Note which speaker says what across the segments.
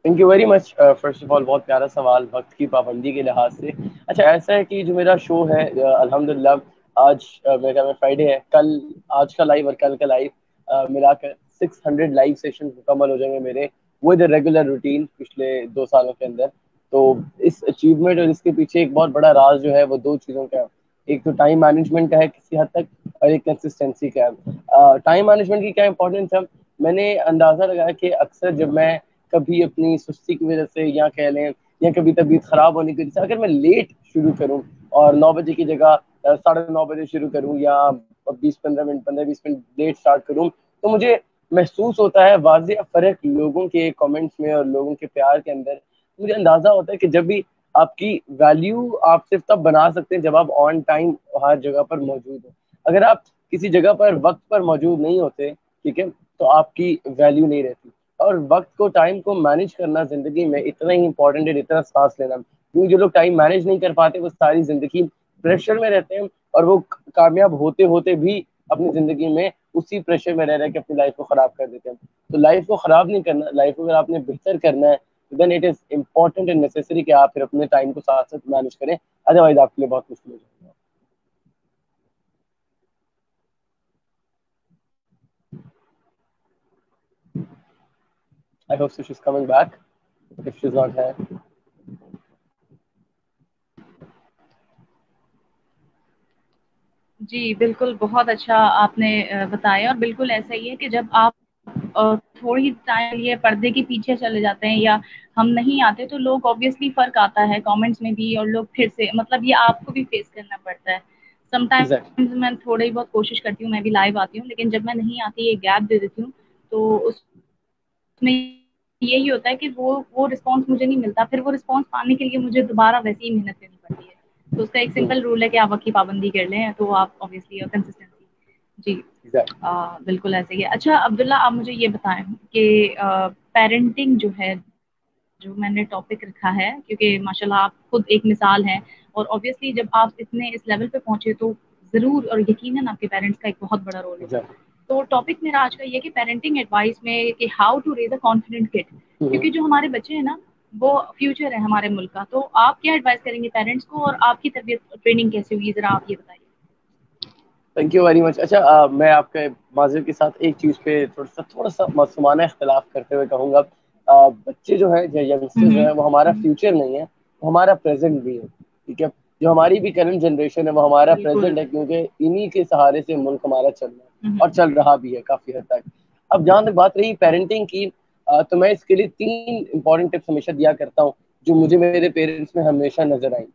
Speaker 1: Thank you very much. First of all बहुत प्यारा सवाल वक्त की पाबंदी के लिहाज से। अच्छा, ऐसा है कि जो मेरा शो है, अल्हम्दुलिल्लाह आज मेरे ख्याल में फ्राइडे है, कल आज का लाइव और कल का लाइव मिलाकर 600 लाइव सेशन मुकम्मल हो जाएंगे मेरे विद रेगुलर रूटीन पिछले 2 सालों के अंदर। तो इस अचीवमेंट और इसके पीछे एक बहुत बड़ा राज जो है वो दो चीज़ों का है। एक तो टाइम मैनेजमेंट का है किसी हद तक, और एक कंसिस्टेंसी का है। टाइम मैनेजमेंट की क्या इंपॉर्टेंस है, मैंने अंदाज़ा लगाया कि अक्सर जब मैं कभी अपनी सुस्ती की वजह से या कह लें या कभी तबीयत खराब होने की वजह से अगर मैं लेट शुरू करूं और 9 बजे की जगह 9:30 बजे शुरू करूं या 20-15 मिनट 15-20 मिनट लेट स्टार्ट करूं, तो मुझे महसूस होता है वाज़ेह फ़र्क लोगों के कमेंट्स में और लोगों के प्यार के अंदर। मुझे अंदाज़ा होता है कि जब भी आपकी वैल्यू आप सिर्फ तब बना सकते हैं जब आप ऑन टाइम हर जगह पर मौजूद हो। अगर आप किसी जगह पर वक्त पर मौजूद नहीं होते, ठीक है, तो आपकी वैल्यू नहीं रहती। और वक्त को टाइम को मैनेज करना जिंदगी में इतना ही इंपॉर्टेंट है जितना सांस लेना, क्योंकि जो लोग टाइम मैनेज नहीं कर पाते वो सारी जिंदगी प्रेशर में रहते हैं, और वो कामयाब होते होते भी अपनी जिंदगी में उसी प्रेशर में रह रहे के अपनी लाइफ को खराब कर देते हैं। तो लाइफ को खराब नहीं करना, लाइफ को अगर आपने बेहतर करना है then it is important and necessary कि आप फिर अपने टाइम को साथ साथ मैनेज करें, अदरवाइज आपके लिए बहुत मुश्किल हो जाएगा। I hope she is coming back, if she is not है।
Speaker 2: जी बिल्कुल, बहुत अच्छा आपने बताया। और बिल्कुल ऐसा ही है कि जब आप थोड़ी टाइम लिए पर्दे के पीछे चले जाते हैं या हम नहीं आते, तो लोग ऑब्वियसली फर्क आता है कमेंट्स में भी, और लोग फिर से मतलब ये आपको भी फेस करना पड़ता है।
Speaker 1: एग्जैक्टली।
Speaker 2: समटाइम्स मैं थोड़ी बहुत कोशिश करती हूँ, मैं भी लाइव आती हूँ, लेकिन जब मैं नहीं आती ये गैप दे देती हूँ, तो उसमें यही होता है कि वो रिस्पॉन्स मुझे नहीं मिलता, फिर वो रिस्पॉन्स पाने के लिए मुझे दोबारा वैसे ही मेहनत करनी पड़ती है। तो उसका एक सिंपल रूल है कि आप वक्त की पाबंदी कर लें, तो आप ऑब्वियसली कंसिस्टेंसी। जी।
Speaker 1: एग्जैक्टली।
Speaker 2: बिल्कुल ऐसे ही है। अच्छा अब्दुल्ला, आप मुझे ये बताएं कि पेरेंटिंग जो है, जो मैंने टॉपिक रखा है, क्योंकि माशाल्लाह आप खुद एक मिसाल हैं, और ऑब्वियसली जब आप इतने इस लेवल पे पहुंचे तो जरूर और यकीनन आपके पेरेंट्स का एक बहुत बड़ा रोल होगा।
Speaker 1: एग्जैक्टली।
Speaker 2: तो टॉपिक मेरा आज का ये कि पेरेंटिंग एडवाइस में कि how to raise a confident kid, क्योंकि जो हमारे बच्चे हैं ना, वो फ्यूचर है हमारे मुल्क का। तो आप क्या एडवाइस करेंगे पेरेंट्स को, और आपकी तरबियत ट्रेनिंग कैसे हुई, जरा आप ये बताइए।
Speaker 1: Thank you very much. अच्छा, मैं आपके माजिर के साथ एक चीज़ पे थोड़ा सा मासूमाना इख्तलाफ करते हुए कहूँगा। बच्चे जो हैं, जो यंगस्टर्स जो
Speaker 2: हम्म।
Speaker 1: हैं, वो हमारा फ्यूचर नहीं है, वो हमारा प्रेजेंट भी है। ठीक है, जो हमारी भी करंट जनरेशन है वो हमारा
Speaker 2: बिल्कुल।
Speaker 1: प्रेजेंट है, क्योंकि इन्हीं के सहारे से मुल्क हमारा चल रहा है
Speaker 2: हम्म।
Speaker 1: और चल रहा भी है काफ़ी हद तक। अब जहाँ तक बात रही पेरेंटिंग की, तो मैं इसके लिए 3 इंपॉर्टेंट टिप्स हमेशा दिया करता हूँ जो मुझे मेरे पेरेंट्स में हमेशा नजर आई।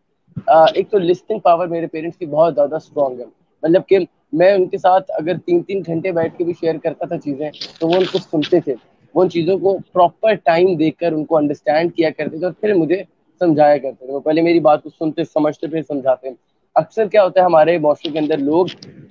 Speaker 1: एक तो लिस्टिंग पावर मेरे पेरेंट्स की बहुत ज़्यादा स्ट्रांग है। मतलब कि मैं उनके साथ अगर 3-3 घंटे बैठ के भी शेयर करता था चीज़ें, तो वो उनको सुनते थे, वो उन चीज़ों को प्रॉपर टाइम देकर उनको अंडरस्टैंड किया करते थे और फिर मुझे समझाया करते थे। वो पहले मेरी बात को सुनते समझते फिर समझाते। अक्सर क्या होता है हमारे माशरे के अंदर, लोग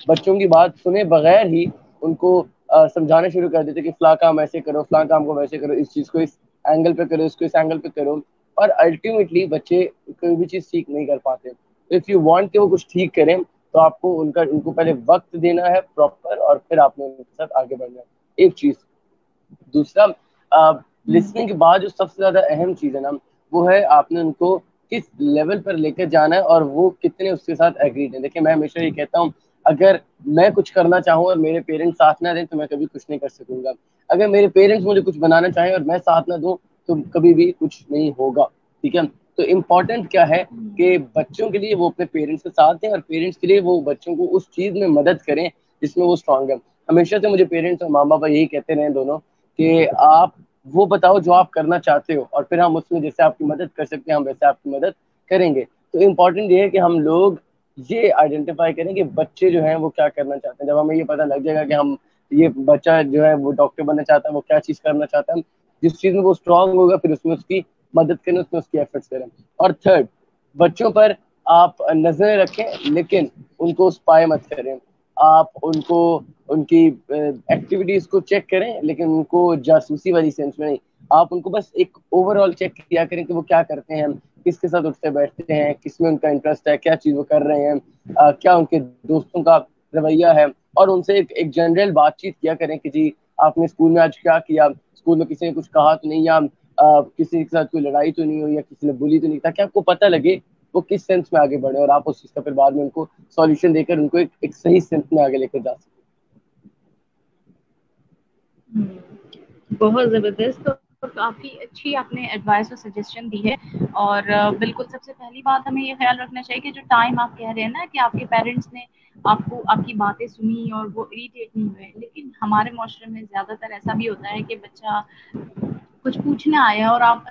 Speaker 1: बच्चों की बात सुने बगैर ही उनको समझाना शुरू कर देते कि फला काम ऐसे करो, फला काम को वैसे करो, इस चीज़ को इस एंगल पे करो, इसको इस एंगल पे करो। और अल्टीमेटली बच्चे कोई भी चीज़ सीख नहीं कर पाते। इफ़ यू वांट कि वो कुछ ठीक करें, तो आपको उनको पहले वक्त देना है प्रॉपर, और फिर आपने उनके साथ आगे बढ़ना है, एक चीज। दूसरा,
Speaker 2: हम्म।
Speaker 1: लिसनिंग के बाद जो सबसे ज्यादा अहम चीज है ना, वो है आपने उनको किस लेवल पर लेकर जाना है और वो कितने उसके साथ एग्रीड है। देखिए, मैं हमेशा ये कहता हूँ, अगर मैं कुछ करना चाहूँ और मेरे पेरेंट्स साथ ना दें तो मैं कभी कुछ नहीं कर सकूंगा। अगर मेरे पेरेंट्स मुझे कुछ बनाना चाहें और मैं साथ ना दूं तो कभी भी कुछ नहीं होगा। ठीक है, तो इम्पोर्टेंट क्या है
Speaker 2: हम्म।
Speaker 1: कि बच्चों के लिए वो अपने पेरेंट्स के साथ हैं और पेरेंट्स के लिए वो बच्चों को उस चीज में मदद करें जिसमें वो स्ट्रांग है। हमेशा से मुझे पेरेंट्स और माँ बाप यही कहते रहे दोनों कि आप वो बताओ जो आप करना चाहते हो, और फिर हम उसमें जैसे आपकी मदद कर सकते हैं हम वैसे आपकी मदद करेंगे। तो इम्पोर्टेंट ये है कि हम लोग ये आइडेंटिफाई करें कि बच्चे जो हैं वो क्या करना चाहते हैं। जब हमें ये पता लग जाएगा कि हम ये बच्चा जो है वो डॉक्टर बनना चाहता है, वो क्या चीज़ करना चाहता है, जिस चीज़ में वो स्ट्रांग होगा फिर उसमें उसकी मदद करें, उसमें उसकी एफर्ट्स करें। और थर्ड, बच्चों पर आप नजर रखें लेकिन उनको स्पाई मत करें। आप उनको उनकी एक्टिविटीज को चेक करें लेकिन उनको जासूसी वाली सेंस में नहीं। आप उनको बस एक ओवरऑल चेक किया करें कि वो क्या करते हैं, किसके साथ उठते बैठते हैं, किसमें उनका इंटरेस्ट है, क्या चीज वो कर रहे हैं, क्या उनके दोस्तों का रवैया है। और उनसे एक जनरल बातचीत किया करें कि जी आपने स्कूल में आज क्या किया, स्कूल में किसी ने कुछ कहा तो नहीं, या किसी के साथ कोई लड़ाई तो नहीं हुई या किसी ने बुली तो नहीं, ताकि आपको पता लगे वो किस सेंस में आगे बढ़े और आप उस चीज का फिर बाद में उनको सॉल्यूशन देकर उनको एक सही सेंस में आगे लेकर जा सकते।
Speaker 2: बहुत ज़बरदस्त। तो काफ़ी अच्छी आपने एडवाइस और सजेशन दी है। और बिल्कुल सबसे पहली बात हमें ये ख्याल रखना चाहिए कि जो टाइम आप कह रहे हैं ना कि आपके पेरेंट्स ने आपको आपकी बातें सुनी और वो इरिटेट नहीं हुए, लेकिन हमारे माशरे में ज़्यादातर ऐसा भी होता है कि बच्चा कुछ पूछने आया और आप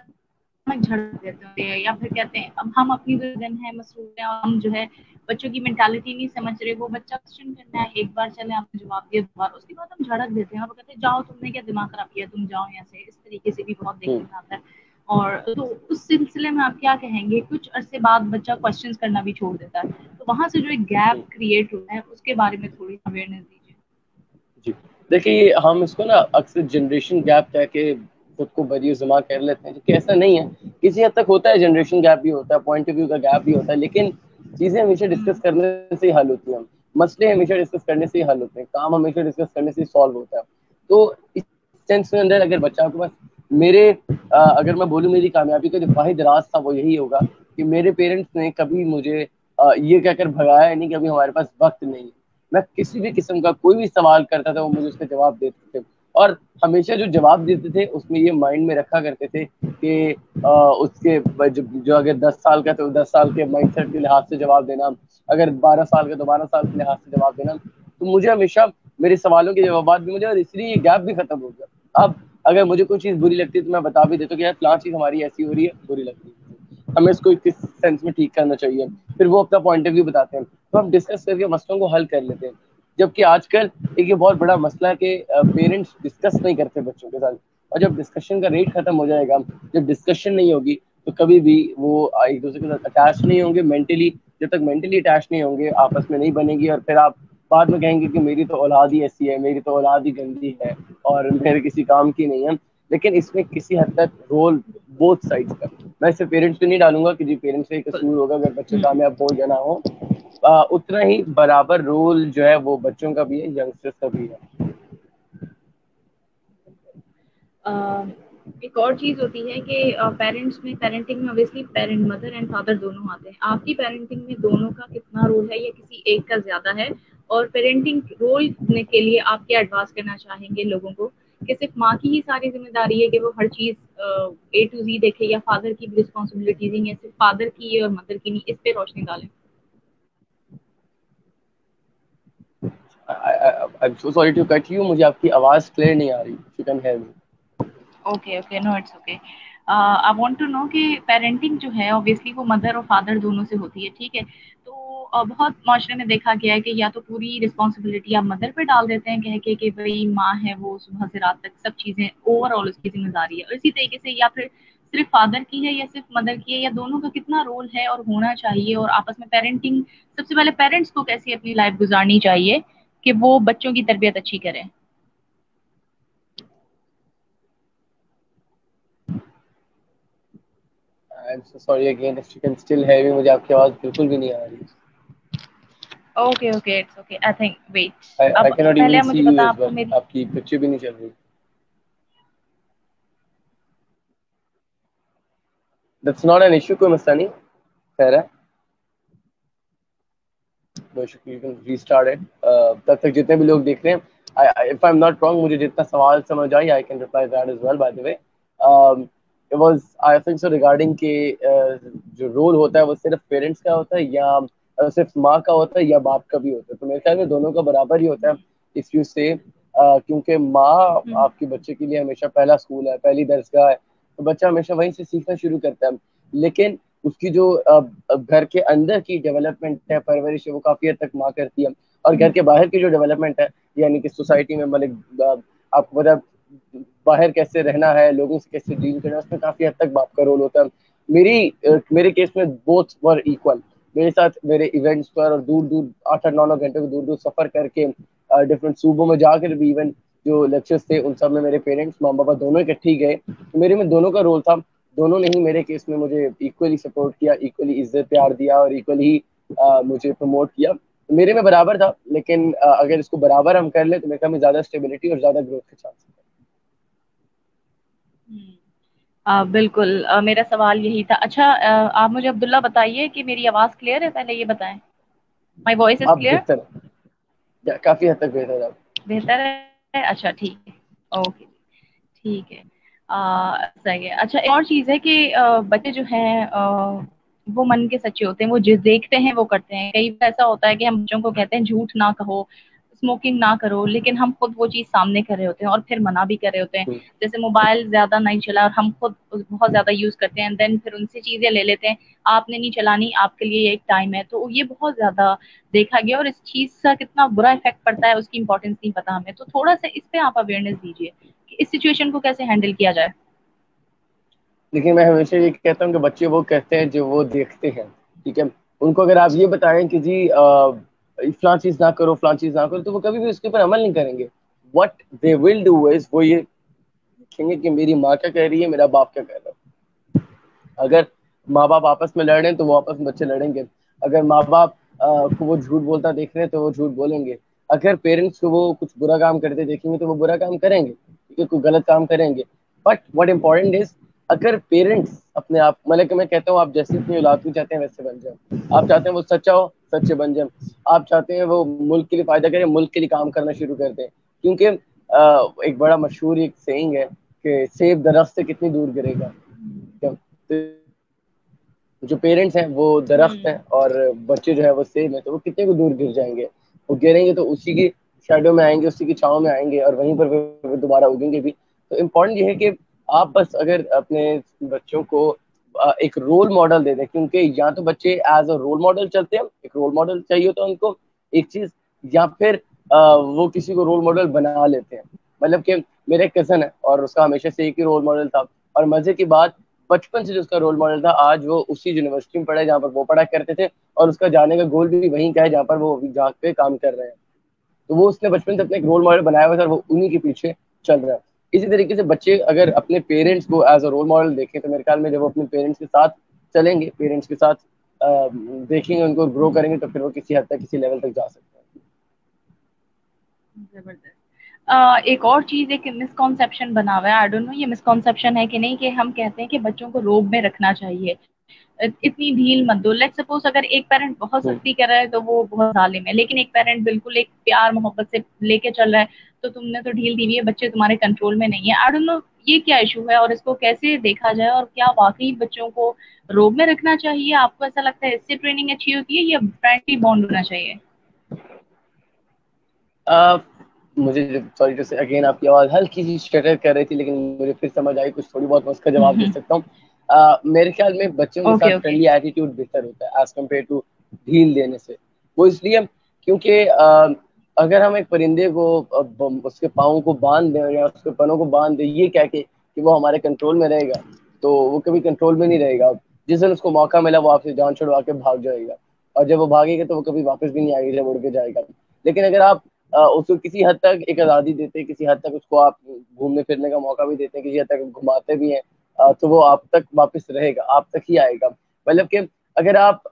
Speaker 2: झड़प देते हैं, या फिर कहते हैं अब हम अपनी दुल्हन है, मसरूफ है, और हम जो है बच्चों की मेंटालिटी नहीं समझ रहे। वो बच्चा क्वेश्चन करना है, एक बार चले आपने जवाब दिया, दोबारा, उसके बाद हम झड़क देते हैं और वो कहते हैं जाओ तुमने क्या दिमाग खराब किया, तुम जाओ यहाँ से। इस तरीके से भी बहुत देखने
Speaker 1: हम्म।
Speaker 2: में आता है। और तो उस सिलसिले में आप क्या कहेंगे, कुछ अरसे बाद बच्चा क्वेश्चंस करना भी छोड़ देता है, तो वहां से जो एक गैप
Speaker 1: हम्म।
Speaker 2: क्रिएट होता है उसके बारे में थोड़ी अवेयरनेस दीजिए।
Speaker 1: जी, देखिए हम इसको ना अक्सर जनरेशन गैप कह के खुद को बदियुज़्ज़मा कर लेते हैं, क्योंकि ऐसा नहीं है। किसी हद तक होता है, जनरेशन गैप भी होता है, पॉइंट ऑफ व्यू का गैप भी होता है, लेकिन चीज़ें हमेशा डिस्कस करने से ही हल होती हैं। मसले हमेशा डिस्कस करने से ही हल होते हैं, काम हमेशा डिस्कस करने से ही सॉल्व होता है। तो इस सेंस में अंदर अगर बच्चा के पास मेरे अगर मैं बोलूँ मेरी कामयाबी का जो वाहिद राज था वो यही होगा कि मेरे पेरेंट्स ने कभी मुझे ये कहकर भगाया नहीं कि अभी हमारे पास वक्त नहीं है। मैं किसी भी किस्म का कोई भी सवाल करता था वो मुझे उसका जवाब देते थे, और हमेशा जो जवाब देते थे उसमें ये माइंड में रखा करते थे कि उसके जो अगर 10 साल का तो 10 साल के माइंडसेट के लिहाज से जवाब देना, अगर 12 साल का तो 12 साल के लिहाज से जवाब देना। तो मुझे हमेशा मेरे सवालों के जवाब भी मुझे, और इसलिए ये गैप भी खत्म हो गया। अब अगर मुझे कोई चीज़ बुरी लगती है तो मैं बता भी देता हूँ कि यार फलां चीज़ हमारी ऐसी हो रही है, बुरी लगती है, हमें इसको किस सेंस में ठीक करना चाहिए। फिर वो अपना पॉइंट ऑफ व्यू बताते हैं, तो हम डिस्कस करके मसलों को हल कर लेते हैं। जबकि आजकल एक ये बहुत बड़ा मसला है कि पेरेंट्स डिस्कस नहीं करते बच्चों के साथ, और जब डिस्कशन का रेट खत्म हो जाएगा, जब डिस्कशन नहीं होगी, तो कभी भी वो एक दूसरे के साथ अटैच नहीं होंगे मेंटली। जब तक मेंटली अटैच नहीं होंगे, आपस में नहीं बनेगी, और फिर आप बाद में कहेंगे कि मेरी तो औलाद ही ऐसी है, मेरी तो औलाद ही गंदी है और मेरे किसी काम की नहीं है। लेकिन इसमें किसी हद तक रोल बोथ साइड्स का, मैं सिर्फ पेरेंट्स पे नहीं डालूंगा कि जी पेरेंट्स से कसूर होगा अगर बच्चे कामयाब हो या ना हो। उतना ही बराबर रोल जो है वो बच्चों का भी है, यंगस्टर्स का भी है।
Speaker 2: एक और चीज होती है कि पेरेंट्स में, पेरेंटिंग में obviously parent, mother and father दोनों आते हैं। आपकी पेरेंटिंग में दोनों का कितना रोल है या किसी एक का ज्यादा है? और पेरेंटिंग रोल के लिए आप क्या एडवाइस करना चाहेंगे लोगों को, कि सिर्फ माँ की ही सारी जिम्मेदारी है कि वो हर चीज ए टू जी देखे, या फादर की भी रिस्पॉन्सिबिलिटीज है, या सिर्फ फादर की है और मदर की नहीं? इस पे रोशनी डालें।
Speaker 1: I am so sorry to cut you, मुझे आपकी आवाज क्लियर नहीं आ रही, you can hear me.
Speaker 2: Okay okay, no it's okay. I want to know कि पेरेंटिंग जो है ऑब्वियसली वो मदर और फादर दोनों से होती है, ठीक है? तो बहुत माशरे में देखा गया है कि या तो पूरी रिस्पॉन्सिबिलिटी आप मदर पे डाल देते हैं कह के कि भाई माँ है वो सुबह से रात तक सब चीजें ओवरऑल उसकी जिम्मेदारी है, और इसी तरीके से या फिर सिर्फ फादर की है या सिर्फ मदर की है, या दोनों का कितना रोल है और होना चाहिए? और आपस में पेरेंटिंग, सबसे पहले पेरेंट्स को कैसी अपनी लाइफ गुजारनी चाहिए कि वो बच्चों की तरबियत अच्छी करें?
Speaker 1: I am so sorry again, if you can still hear me, मुझे आपकी आवाज बिल्कुल भी नहीं आ रही।
Speaker 2: Okay okay, it's okay, I think wait.
Speaker 1: I
Speaker 2: अब
Speaker 1: कैन नॉट
Speaker 2: पहले
Speaker 1: इवन
Speaker 2: आप
Speaker 1: सी
Speaker 2: मुझे
Speaker 1: यू
Speaker 2: बता,
Speaker 1: एज
Speaker 2: आपको
Speaker 1: वेल,
Speaker 2: मेरी,
Speaker 1: आपकी पिक्चर भी नहीं चल रही। दैट्स नॉट एन इशू, कोई मसला नहीं, खैर है। You can restart it. तब तक जितने भी लोग देख रहे हैं, if I am not wrong, मुझे जितना सवाल समझ आई I can reply that as well, by the way. It was I think so regarding के जो रोल होता है वो सिर्फ पेरेंट्स का होता है या सिर्फ माँ का होता है या बाप का भी होता है। तो मेरे ख्याल में दोनों का बराबर ही होता है, इफ यू से, क्योंकि माँ आपके बच्चे के लिए हमेशा पहला स्कूल है, पहली दरसगाह है, तो बच्चा हमेशा वहीं से सीखना शुरू करता है। लेकिन उसकी जो घर के अंदर की डेवलपमेंट है, परवरिश है, वो काफी हद तक माँ करती है। और घर के बाहर की जो डेवलपमेंट है, यानी कि सोसाइटी में मतलब आपको पता बाहर कैसे रहना है, लोगों से कैसे डील करना है, उसमें काफी हद तक बाप का रोल होता है। मेरे केस में बोथ वर इक्वल। मेरे साथ मेरे इवेंट्स पर और दूर दूर 8-8 9 9 घंटे को दूर दूर सफर करके डिफरेंट सूबों में जाकर भी इवन जो लेक्चर्स थे उन सब में मेरे पेरेंट्स माँ बाबा दोनों इकट्ठे ही गए, तो मेरे में दोनों का रोल था। दोनों ने ही मेरे केस में मुझे इक्वली सपोर्ट किया, इक्वली इज्जत प्यार दिया और इक्वली ही मुझे प्रमोट किया। तो मेरे में बराबर था, लेकिन अगर इसको बराबर हम कर ले तो मेरे ख्याल में ज्यादा स्टेबिलिटी और ज्यादा ग्रोथ के चांस
Speaker 2: बिल्कुल, मेरा सवाल यही था। अच्छा, आप मुझे अब्दुल्ला बताइए कि मेरी आवाज़ क्लियर है, पहले ये बताएं। माई वॉइस इज
Speaker 1: आप
Speaker 2: क्लियर?
Speaker 1: बेहतर काफी हद तक बेहतर है आप।
Speaker 2: बेहतर है, अच्छा ठीक है, ओके, ठीक है। सही है। अच्छा, एक और चीज़ है कि बच्चे जो हैं वो मन के सच्चे होते हैं, वो जो देखते हैं वो करते हैं। कई बार ऐसा होता है कि हम बच्चों को कहते हैं झूठ ना कहो, स्मोकिंग ना करो, लेकिन हम खुद वो चीज़ सामने कर रहे होते हैं और फिर मना भी कर रहे होते हैं।
Speaker 1: हम्म,
Speaker 2: जैसे मोबाइल ज्यादा नहीं चला और हम खुद बहुत ज्यादा यूज करते हैं, देन फिर उनसे चीजें ले लेते हैं। आपने नहीं चलानी, आपके लिए एक टाइम है, तो ये बहुत ज्यादा देखा गया। और इस चीज का कितना बुरा इफेक्ट पड़ता है उसकी इंपॉर्टेंस नहीं पता हमें। तो थोड़ा सा इस पे आप अवेयरनेस दीजिए कि इस सिचुएशन को कैसे हैंडल किया जाए।
Speaker 1: देखिए मैं हमेशा ये कहता हूँ कि बच्चे वो कहते हैं जो वो देखते हैं। ठीक है, उनको अगर आप ये बताएं कि जी फलां चीज ना करो, फलां चीज ना करो, तो वो कभी भी उसके ऊपर अमल नहीं करेंगे। What they will do is वो ये देखेंगे कि मेरी माँ क्या कह रही है, मेरा बाप क्या कह रहा है। अगर माँ बाप आपस में लड़ रहे हैं तो वो आपस में बच्चे लड़ेंगे। अगर माँ बाप को वो झूठ बोलता देख रहे हैं तो वो झूठ बोलेंगे। अगर पेरेंट्स को वो कुछ बुरा काम करते देखेंगे तो वो बुरा काम करेंगे, ठीक है, कोई गलत काम करेंगे। बट व्हाट इम्पोर्टेंट इज, अगर पेरेंट्स अपने आप, मतलब कि मैं कहता हूँ आप जैसे अपनी औलाद को चाहते हैं वैसे बन जाए। आप चाहते हैं वो सच्चा हो, सच्चे बन जाए। आप चाहते हैं वो मुल्क के लिए फायदा करे, मुल्क के लिए काम करना शुरू कर दें। क्योंकि एक बड़ा मशहूर एक सेइंग है कि सेब दरख्त से कितनी दूर गिरेगा। तो जो पेरेंट्स हैं वो दरख्त हैं
Speaker 2: हम्म।
Speaker 1: और बच्चे जो है वो सेब है, तो वो कितने को दूर गिर जाएंगे। वो गिरेंगे तो उसी की शेडो में आएंगे, उसी की छाव में आएंगे और वहीं पर वो दोबारा उगेंगे भी। तो इम्पोर्टेंट ये है कि आप बस अगर अपने बच्चों को एक रोल मॉडल दे दें, क्योंकि या तो बच्चे एज अ रोल मॉडल चलते हैं, एक रोल मॉडल चाहिए होता है उनको एक चीज, या फिर वो किसी को रोल मॉडल बना लेते हैं। मतलब कि मेरा एक कजन है और उसका हमेशा से एक ही रोल मॉडल था, और मजे की बात, बचपन से जो उसका रोल मॉडल था आज वो उसी यूनिवर्सिटी में पढ़ा है जहाँ पर वो पढ़ा करते थे, और उसका जाने का गोल भी वहीं का है जहाँ पर वो अभी जाके काम कर रहे हैं। तो वो उसने बचपन से अपने एक रोल मॉडल बनाया हुआ था और वो उन्हीं के पीछे चल रहा है। इसी तरीके से बच्चे अगर अपने पेरेंट्स को एज अ रोल मॉडल देखें तो मेरे ख्याल में जब वो अपने पेरेंट्स के साथ चलेंगे, पेरेंट्स के साथ देखेंगे, उनको ग्रो करेंगे, तो फिर वो किसी हद तक किसी लेवल तक जा सकते हैं।
Speaker 2: जबरदस्त। एक और चीज, एक मिसकॉन्सेप्शन बना हुआ है, आई डोंट नो ये मिसकॉन्सेप्शन है कि नहीं, कि हम कहते हैं कि बच्चों को रोब में रखना चाहिए, इतनी ढील मत दो। लेट्स सपोज अगर एक पेरेंट बहुत
Speaker 1: हम्म।
Speaker 2: सख्ती कर रहा है तो वो बहुत जालिम है, लेकिन एक पेरेंट बिल्कुल एक प्यार मोहब्बत से लेके चल रहा है, तो तुमने तो ढील दी हुई है, बच्चे तुम्हारे कंट्रोल में नहीं है। आई डोंट नो ये क्या इशू है और इसको कैसे देखा जाए, और क्या वाकई बच्चों को रोब में रखना चाहिए? आपको ऐसा लगता है इससे ट्रेनिंग अच्छी होती है या फ्रेंडली बॉन्ड होना चाहिए?
Speaker 1: अ, मुझे सॉरी टू से अगेन आपकी आवाज़ हल्की सी शटर कर रही थी, लेकिन मुझे फिर समझ आई कुछ, थोड़ी बहुत मैं उसका जवाब दे सकता हूँ। मेरे ख्याल में बच्चों के साथ
Speaker 2: ओके ओके।
Speaker 1: फ्रेंडली एटीट्यूड बेहतर होता है एज कम्पेयर टू ढील देने से। वो इसलिए क्योंकि अगर हम एक परिंदे को उसके पाँव को बांध दें या उसके पनों को बांध दें ये कह के कि वो हमारे कंट्रोल में रहेगा, तो वो कभी कंट्रोल में नहीं रहेगा। जिस दिन उसको मौका मिला वो आपसे जान छुड़वा के भाग जाएगा, और जब वो भागेगा तो वो कभी वापस भी नहीं आएगा, जब उड़ के जाएगा। लेकिन अगर आप उसको किसी हद तक एक आज़ादी देते हैं, किसी हद तक उसको आप घूमने फिरने का मौका भी देते हैं, किसी हद तक घुमाते भी हैं, तो वो आप तक वापस रहेगा, आप तक ही आएगा। मतलब कि अगर आप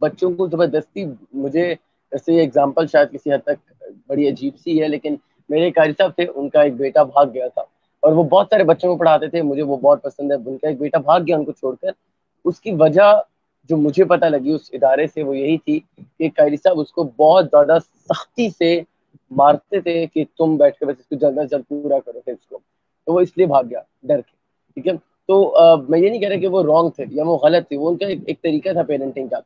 Speaker 1: बच्चों को जबरदस्ती, मुझे जैसे ये एग्जांपल शायद किसी हद तक बड़ी अजीब सी है, लेकिन मेरे कारी साहब थे, उनका एक बेटा भाग गया था और वो बहुत सारे बच्चों को पढ़ाते थे, मुझे वो बहुत पसंद है। उनका एक बेटा भाग गया उनको छोड़कर। उसकी वजह जो मुझे पता लगी उस इदारे से वो यही थी कि कायरी साहब उसको बहुत ज्यादा सख्ती से मारते थे कि तुम बैठ के बस इसको जल्द से जल्द पूरा करो फिर इसको। तो वो इसलिए भाग गया डर के। ठीक है, तो मैं ये नहीं कह रहा कि वो रॉन्ग थे या वो गलत थे, वो उनका एक तरीका था पेरेंटिंग का।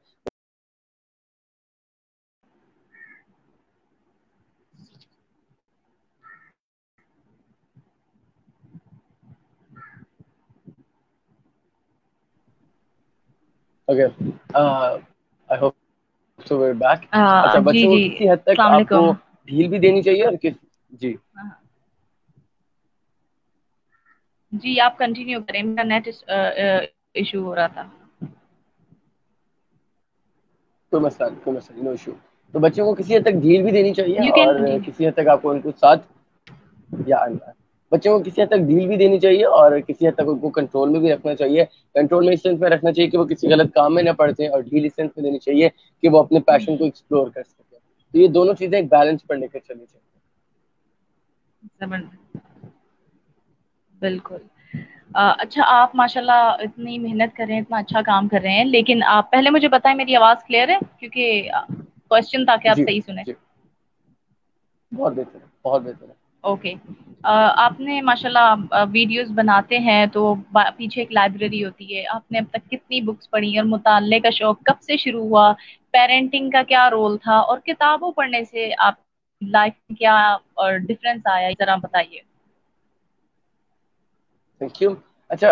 Speaker 1: Okay, I hope so we're back. अच्छा,
Speaker 2: जी
Speaker 1: बच्चों को
Speaker 2: जी,
Speaker 1: किसी हद तक
Speaker 2: अस्सलाम
Speaker 1: आपको
Speaker 2: वालेकुम।
Speaker 1: ढील भी देनी चाहिए और किस, जी
Speaker 2: हाँ, जी आप कंटिन्यू करें, मेरा नेट इशू हो रहा था।
Speaker 1: कोई मसला नहीं, कोई मसला नहीं, नो इशू। तो बच्चों को किसी हद तक ढील भी देनी चाहिए
Speaker 2: यू कैन
Speaker 1: और
Speaker 2: कंटिन्यू।
Speaker 1: किसी हद तक आपको उनको साथ, या बच्चों को किसी हद तक ढील भी देनी चाहिए और किसी हद तक उनको कंट्रोल में भी रखना चाहिए। कंट्रोल में इस सेंस में रखना चाहिए कि वो किसी गलत काम में न पड़ते, और ढील इस सेंस में देनी चाहिए कि वो अपने पैशन को एक्सप्लोर कर सके। तो ये दोनों चीजें एक बैलेंस पर लेकर चलनी चाहिए।
Speaker 2: जबरदस्त, बिल्कुल। अच्छा, आप माशाल्लाह इतनी मेहनत कर रहे हैं, इतना अच्छा काम कर रहे हैं, लेकिन आप पहले मुझे बताएं मेरी आवाज़ क्लियर है, क्योंकि क्वेश्चन ताकि आप
Speaker 1: जी
Speaker 2: सही सुने।
Speaker 1: जी, बहुत बेहतर है, बहुत बेहतर है।
Speaker 2: ओके। आपने माशाल्लाह वीडियोस बनाते हैं तो पीछे एक लाइब्रेरी होती है, आपने अब तक कितनी बुक्स पढ़ी और मुताल्ले का शौक कब से शुरू हुआ, पेरेंटिंग का क्या रोल था, और किताबों पढ़ने से आप लाइफ में क्या और डिफरेंस आया, जरा बताइए।
Speaker 1: Thank you. अच्छा,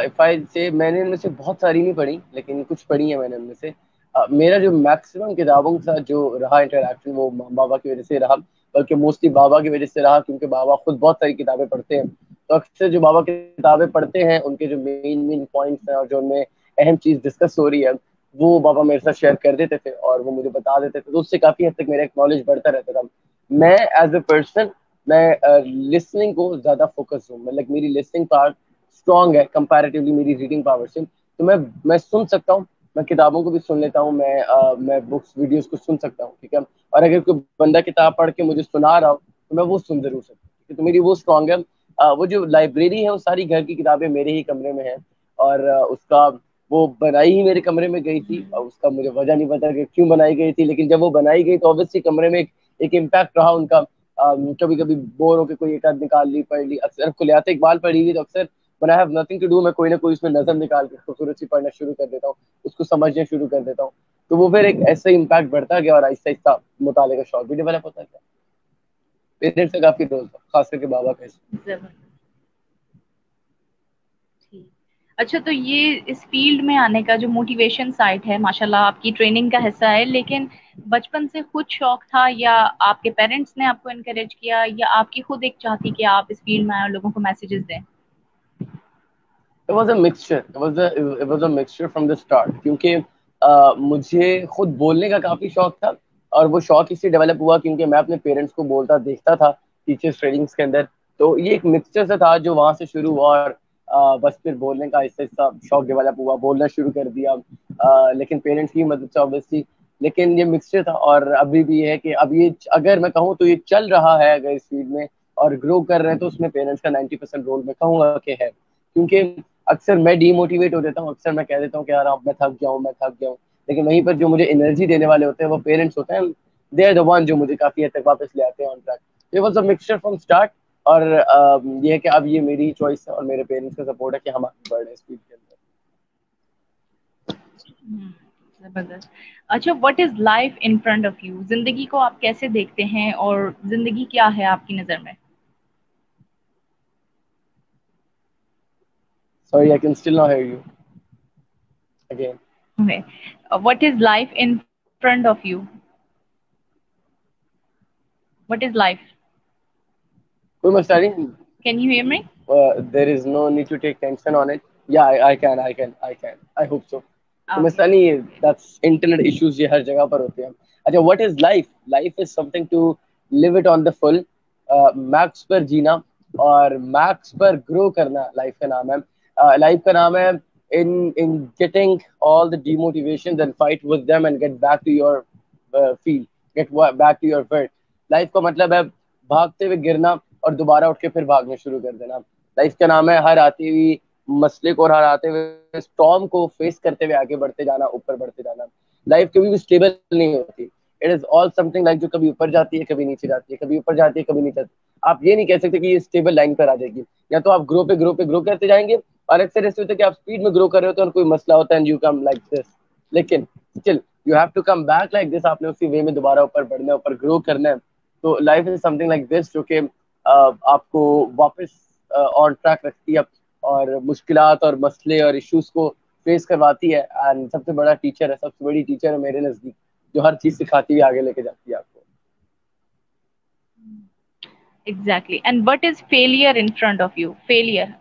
Speaker 1: इफ आई से मैंने इनमें से बहुत सारी नहीं पढ़ी, लेकिन कुछ पढ़ी है मैंने इनमें से। मेरा जो मैक्सिमम किताबों के साथ जो रहा इंटरेक्शन, वो माँ बाबा की वजह से रहा, बल्कि मोस्टली बाबा की वजह से रहा, क्योंकि बाबा खुद बहुत सारी किताबें पढ़ते हैं। तो अक्सर जो बाबा किताबें पढ़ते हैं, उनके जो मेन मेन पॉइंट्स हैं और जो उनमें अहम चीज़ डिस्कस हो रही है, वो बाबा मेरे साथ शेयर कर देते थे और वो मुझे बता देते थे। तो उससे काफ़ी हद तक मेरा एक नॉलेज बढ़ता रहता था। मैं एज ए पर्सन, मैं लिसनिंग को ज़्यादा फोकस हूँ, मतलब मेरी लिसनिंग पार्ट स्ट्रांग है कंपैरेटिवली मेरी रीडिंग पावर से। तो मैं सुन सकता हूँ, मैं किताबों को भी सुन लेता हूँ, मैं बुक्स वीडियोस को सुन सकता हूँ, ठीक है। और अगर कोई बंदा किताब पढ़ के मुझे सुना रहा हो, तो मैं वो सुन जरूर सकता हूँ, ठीक है। तो मेरी वो स्ट्रांग है। वो जो लाइब्रेरी है, वो सारी घर की किताबें मेरे ही कमरे में है। और उसका वो बनाई ही मेरे कमरे में गई थी, और उसका मुझे वजह नहीं पता कि क्यों बनाई गई थी, लेकिन जब वो बनाई गई तो ऑब्वियसली कमरे में एक इम्पैक्ट रहा उनका। कभी कभी बोर होकर कोई एक आध निकाल ली, पढ़ ली। अक्सर कुलियात इकबाल पढ़ी हुई, तो अक्सर when I have nothing to do, मैं कोई ना कोई उसमें नजम निकाल के खूबसूरत सी पढ़ना शुरू कर देता हूँ, उसको समझना शुरू कर देता हूँ। तो वो फिर एक ऐसा इम्पैक्ट बढ़ता गया और आहिस्ता आहिस्ता मुताले का शौक भी डेवलप होता गया। पेरेंट्स का काफी रोल था, खास करके बाबा का इसमें।
Speaker 2: जबरदस्त। ठीक। अच्छा, तो ये इस फील्ड में आने का जो मोटिवेशन साइट है, माशाल्लाह आपकी ट्रेनिंग का हिस्सा है, लेकिन बचपन से खुद शौक था, या आपके पेरेंट्स ने आपको इनकरेज किया, या आपकी खुद एक चाह थी कि आप इस फील्ड में आए और लोगों को मैसेजेस दें?
Speaker 1: It was a mixture, it was a mixture from the start, क्योंकि मुझे खुद बोलने का काफी शौक था। और वो शौक इसलिए डेवलप हुआ क्योंकि मैं अपने पेरेंट्स को बोलता देखता था टीचर्स ट्रेनिंग्स के अंदर। तो ये एक मिक्सचर से था जो वहां से शुरू हुआ, और बस फिर बोलने का आहिस्ता आहिस्ता शौक डेवलप हुआ, बोलना शुरू कर दिया। लेकिन पेरेंट्स की मदद से ऑब्वियसली। लेकिन ये मिक्सचर था, और अभी भी है कि अब ये अगर मैं कहूँ तो ये चल रहा है अगर इस फील्ड में और ग्रो कर रहे हैं, तो उसमें पेरेंट्स का 90% रोल मैं कहूँगा कि है। क्योंकि अक्सर मैं डीमोटिवेट हो जाता हूँ, अक्सर मैं कह देता हूँ कि यार अब मैं थक गया हूँ, मैं थक गया हूँ। लेकिन वहीं पर जो मुझे एनर्जी देने वाले होते हैं वो पेरेंट्स होते हैं। दे आर द वन जो मुझे काफी हद तक वापस ले आते हैं on track. It was a mixture from start. और ये है कि अब ये मेरी चॉइस है और मेरे पेरेंट्स का सपोर्ट है कि हम आगे बढ़ रहे हैं इस फील्ड के अंदर।
Speaker 2: हम्म, जबरदस्त। अच्छा, what is life in front of you, जिंदगी को आप कैसे देखते हैं, और जिंदगी क्या है आपकी नजर में?
Speaker 1: Sorry, I can still not here you again.
Speaker 2: What is life in front of you, what is life?
Speaker 1: कोई मसला नहीं।
Speaker 2: Can you hear me?
Speaker 1: There is no need to take tension on it. Yeah, I can. I hope so. तो
Speaker 2: okay.
Speaker 1: मसला नहीं है, that's internet issues, ये हर जगह पर होते हैं। अच्छा, what is life? Life is something to live it on the full, max पर जीना और मैक्स पर ग्रो करना लाइफ का नाम है। लाइफ का नाम है in getting all the demotivation and fight with them and get back to your field, get back to your word. Life का मतलब है भागते हुए गिरना और दोबारा उठ के फिर भागना शुरू कर देना। लाइफ का नाम है हर आती हुई मसले को और हर आते हुए स्टॉर्म को फेस करते हुए आगे बढ़ते जाना, ऊपर बढ़ते जाना। लाइफ कभी भी स्टेबल नहीं होती। It is all something like जो कभी ऊपर जाती है, कभी नीचे जाती है, कभी ऊपर जाती है, कभी नीचे जाती है। आप ये नहीं कह सकते कि ये स्टेबल लाइन पर आ जाएगी। या तो आप ग्रो करते जाएंगे, और अक्सर ऐसे होता है कि आप स्पीड में ग्रो कर रहे होते हैं और कोई मसला होता है and you come like this. लेकिन still you have to come back like this, आपने उसी वे में दोबारा ऊपर बढ़ना है, ऊपर ग्रो करना है। तो life is something like this जो कि आपको वापस ऑन ट्रैक रखती है और मुश्किलात और मसले और इश्यूज को फेस करवाती है। एंड सबसे बड़ा टीचर है, सबसे बड़ी टीचर है मेरे नजदीक, जो हर चीज सिखाती हुई आगे लेके जाती है आपको।
Speaker 2: Exactly, and what is failure in front of you, failure?